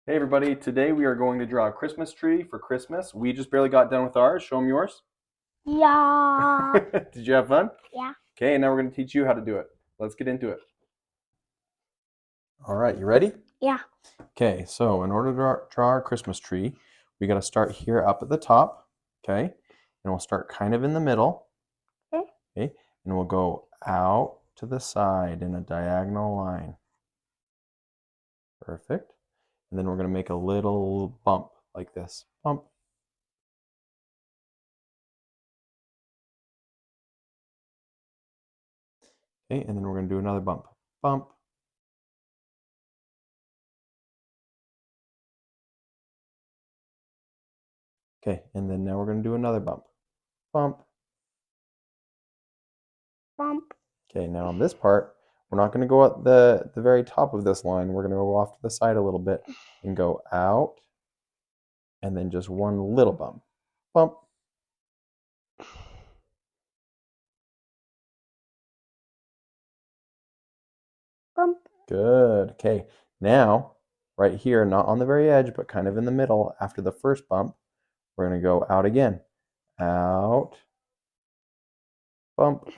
Hey everybody, today we are going to draw a Christmas tree for Christmas. We just barely got done with ours. Show them yours. Yeah. Did you have fun? Yeah. Okay, now we're going to teach you how to do it. Let's get into it. All right, you ready? Yeah. Okay, so in order to draw our Christmas tree, we got to start here up at the top, okay? And we'll start kind of in the middle, Okay. okay? And we'll go out to the side in a diagonal line. Perfect. And then we're going to make a little bump like this. Bump. Okay, and then we're going to do another bump. Bump. Okay, and then now we're going to do another bump. Bump. Bump. Okay, now on this part, we're not going to go at the very top of this line. We're going to go off to the side a little bit and go out, and then just one little bump. Bump. Bump. Good. Okay, now right here, not on the very edge, but kind of in the middle after the first bump, we're going to go out again. Out. Bump.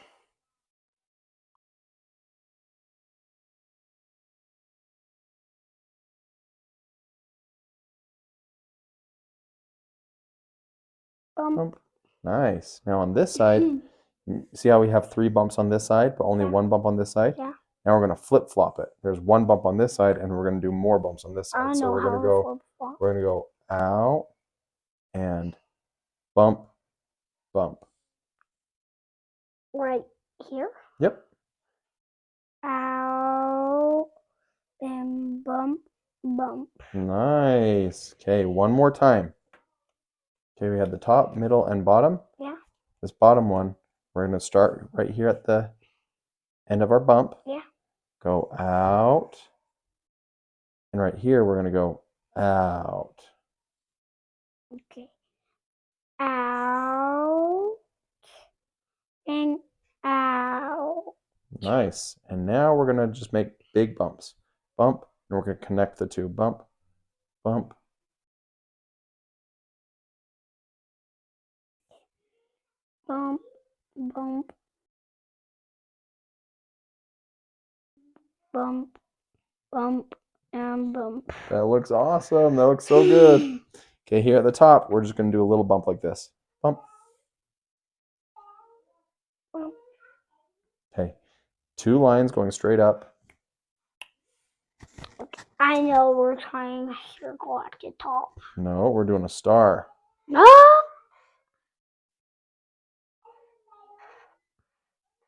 Bump. Nice. Now on this side, see how we have 3 bumps on this side, but only Yeah. 1 bump on this side? Yeah. Now we're going to flip flop it. There's 1 bump on this side, and we're going to do more bumps on this I side. don't So know we're how going to to go, flip flop. we're going to go out and bump, bump. Right here. Yep. Out. And bump. Bump. Nice. Okay, one more time. Okay, we have the top, middle, and bottom. Yeah. This bottom one, we're going to start right here at the end of our bump. Yeah. Go out. And right here, we're going to go out. Okay. Out. And out. Nice. And now we're going to just make big bumps. Bump, and we're going to connect the two. Bump, bump. Bump. Bump. Bump. Bump. And bump. That looks awesome. That looks so good. Okay, here at the top, we're just going to do a little bump like this. Bump. Bump. Okay, 2 lines going straight up. I know we're trying a circle at the top. No, we're doing a star. No!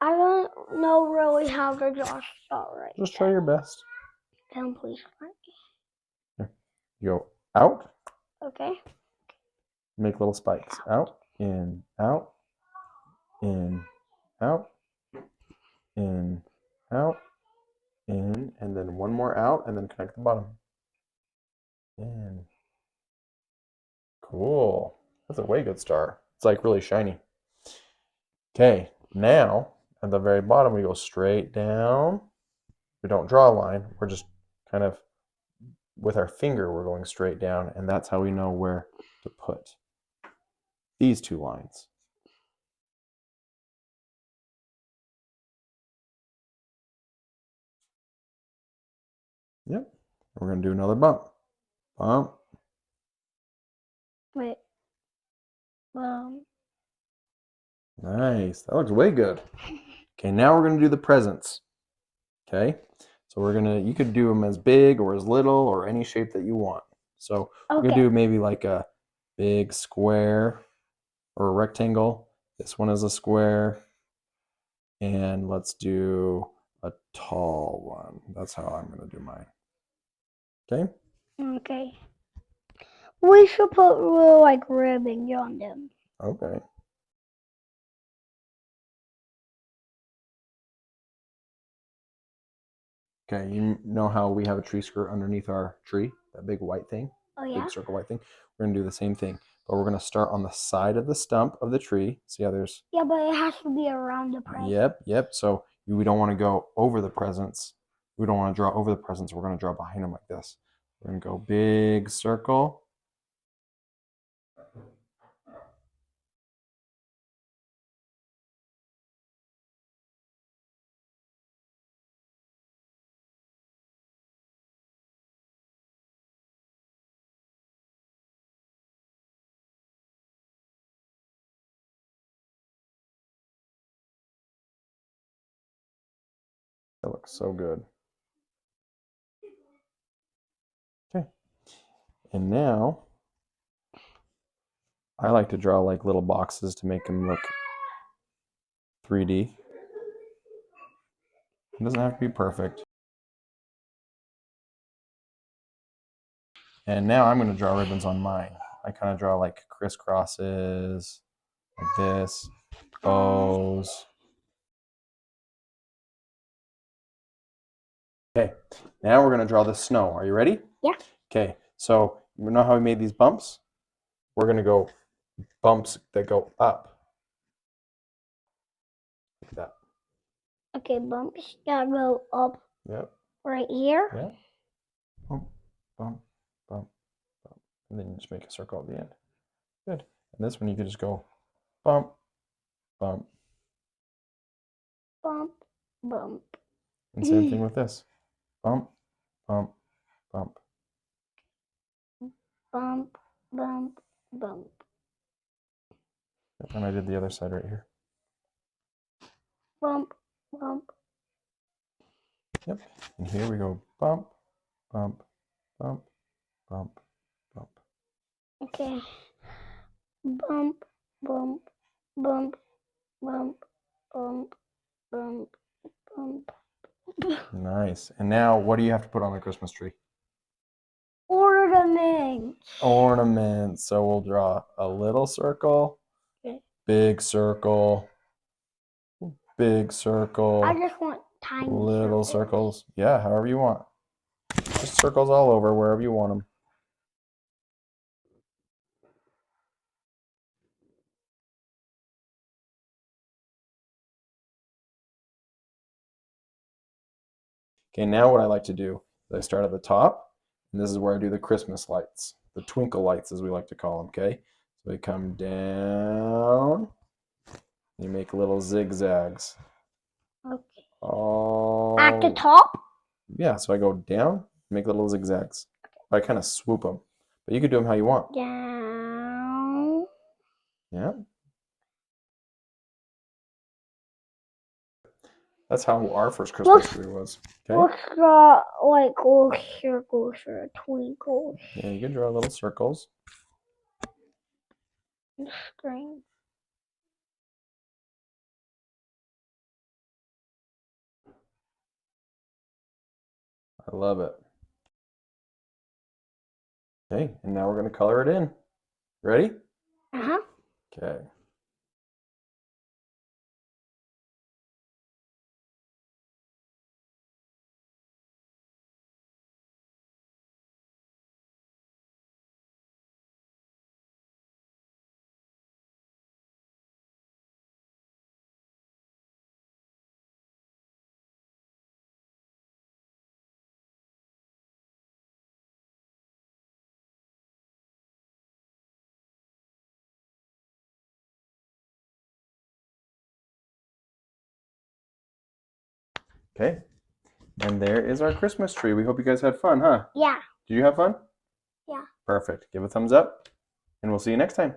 I don't know really how to draw a star right Just try your best. now. Please. You go out, Okay. make little spikes. Out, in, out, in, out, in, out, in, and then one more out, and then connect the bottom. In. Cool. That's a way good star. It's like really shiny. Okay, now at the very bottom, we go straight down. We don't draw a line. We're just kind of, with our finger, we're going straight down, and that's how we know where to put these 2 lines. Yep. We're going to do another bump. Bump. Wait. Nice. That looks way good. Okay, now we're going to do the presents. Okay? So we're going to, you could do them as big or as little or any shape that you want. So we're going to do maybe like a big square or a rectangle. This one is a square. And let's do a tall one. That's how I'm going to do mine. Okay? Okay. We should put little like ribbons on them. Okay. Okay, you know how we have a tree skirt underneath our tree? That big white thing? Oh yeah? Big circle white thing. We're going to do the same thing. But we're going to start on the side of the stump of the tree. See how there's... Yeah, but it has to be around the present. Yep. So we don't want to go over the presents. We don't want to draw over the presents. We're going to draw behind them like this. We're going to go big circle. That looks so good. Okay. And now I like to draw like little boxes to make them look 3D. It doesn't have to be perfect. And now I'm going to draw ribbons on mine. I kind of draw like crisscrosses, like this, bows. Okay, now we're going to draw the snow. Are you ready? Yeah. Okay, so you know how we made these bumps? We're going to go bumps that go up. Like that. Okay, bumps that go up. Yep. Right here. Yeah. Bump, bump, bump, bump. And then you just make a circle at the end. Good. And this one you can just go bump, bump. Bump, bump. And same thing with this. Bump, bump, bump. Bump, bump, bump. And I did the other side right here. Bump, bump. Yep. And here we go bump, bump, bump, bump, bump. Okay. Bump, bump, bump, bump, bump, bump, bump. Nice. And now what do you have to put on the Christmas tree? Ornaments. Ornaments. So we'll draw a little circle, Okay. big circle, big circle, I just want tiny little circles. Yeah, however you want. Just circles all over wherever you want them. Okay, now what I like to do is I start at the top, and this is where I do the Christmas lights, the twinkle lights as we like to call them, okay? So they come down, you make little zigzags. Okay. Oh. At the top? Yeah, so I go down, make little zigzags. I kind of swoop them, but you can do them how you want. Down. Yeah. That's how our first Christmas tree was. Okay. Let's draw like little circles or twinkles. Yeah, you can draw little circles. Screen. I love it. Okay, and now we're going to color it in. Ready? Uh-huh. Okay. Okay. And there is our Christmas tree. We hope you guys had fun, huh? Yeah. Did you have fun? Yeah. Perfect. Give a thumbs up, and we'll see you next time.